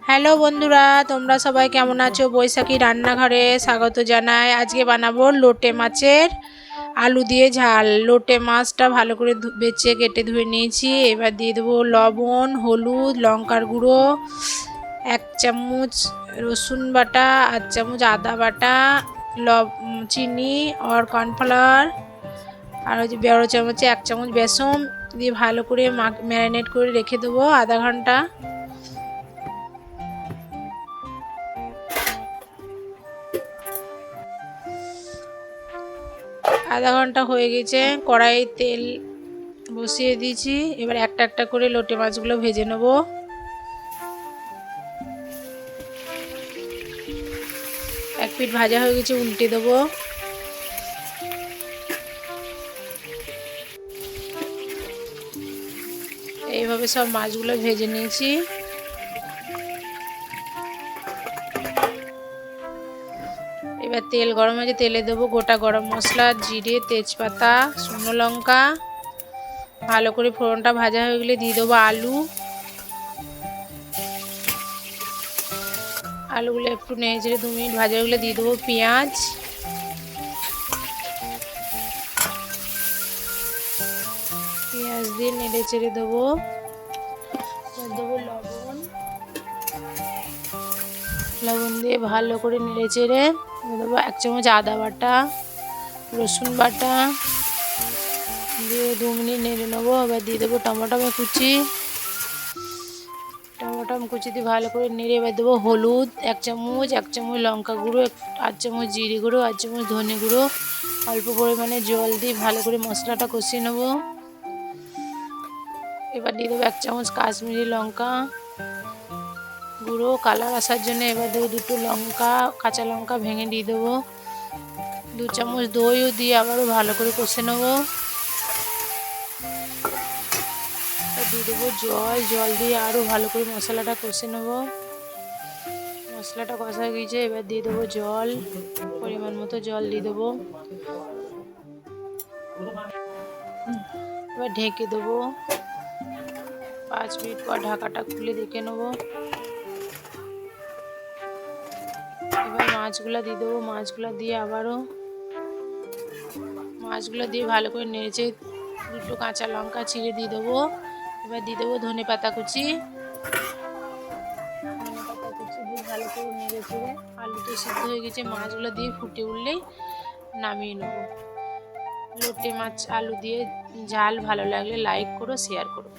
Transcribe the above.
Hello বন্ধুরা, তোমরা সবাই কেমন আছো? বৈশাখী রান্নাঘরে স্বাগত জানাই। আজকে বানাবো লোটে মাছের আলু দিয়ে ঝাল। লোটে মাছটা ভালো করে বেছে কেটে ধুয়ে নিয়েছি। এবার দিয়ে দেবো লবণ, হলুদ, লঙ্কার গুঁড়ো, 1 চামচ রসুন বাটা, 1 চামচ আদা বাটা, চিনি আর কর্নফ্লাওয়ার, আর হচ্ছে 12 চামচে 1 চামচ বেসন দিয়ে ভালো করে ম্যারিনেট করে রেখে দেবো আধা ঘন্টা। আধা ঘন্টা হয়ে গেছে। কড়াই তেল বসিয়ে দিয়েছি। এবার একটা একটা করে লোটে মাছগুলো ভেজে নেব। এক পিঠ ভাজা হয়ে গেছে, উল্টে দেবো। এইভাবে সব মাছগুলো ভেজে নিয়েছি। এবার তেল গরম হয়েছে, তেলে দেবো গোটা গরম মশলা, জিরে, তেজপাতা, শুকনো লঙ্কা। ভালো করে ফোড়নটা ভাজা হয়ে গেলে দিয়ে দেবো আলুগুলো একটু নেড়ে চেড়ে 2 মিনিট ভাজা হয়ে গেলে দিয়ে দেবো পেঁয়াজ। পেঁয়াজ দিয়ে নেড়ে চেড়ে দেবো লবণ দিয়ে ভালো করে নেড়ে চেড়ে দেবো 1 চামচ আদা বাটা, রসুন বাটা দিয়ে 2 মিনিট নেড়ে নেবো। আবার দিয়ে দেবো টমেটো কুচি দিয়ে ভালো করে নেড়ে এবার দেবো হলুদ 1 চামচ, 1 চামচ লঙ্কা গুঁড়ো, 8 চামচ জিরে গুঁড়ো, 8 চামচ ধনে গুঁড়ো, অল্প পরিমাণে জল দিয়ে ভালো করে মশলাটা কষিয়ে নেব। এবার দিয়ে দেবো 1 চামচ কাশ্মীরি লঙ্কা গুঁড়ো কালার আসার জন্য। এবার দেবো 2টো কাঁচা লঙ্কা ভেঙে দিয়ে দেবো। 2 চামচ দইও দিয়ে আবারও ভালো করে কষে নেব। দিয়ে দেবো জল দিয়ে আরও ভালো করে মশলাটা কষে নেব। মশলাটা কষা গিয়েছে, এবার দিয়ে দেবো জল, পরিমাণ মতো জল দিয়ে দেবো। এবার ঢেকে দেবো। 5 মিনিট পর ঢাকাটা খুলে দেখে নেব। এবার মাছগুলো দিয়ে দেবো। মাছগুলো দিয়ে ভালো করে নেড়েচে 2টো কাঁচা লঙ্কা ছিঁড়ে দিয়ে দেবো। এবার দিয়ে দেবো ধনে পাতা কুচি দিয়ে ভালো করে নেড়ে চেড়ে আলু তো সিদ্ধ হয়ে গেছে, মাছগুলো দিয়ে ফুটে উঠলেই নামিয়ে নেবো। লোটে মাছ আলু দিয়ে ঝাল ভালো লাগলে লাইক করো, শেয়ার করো।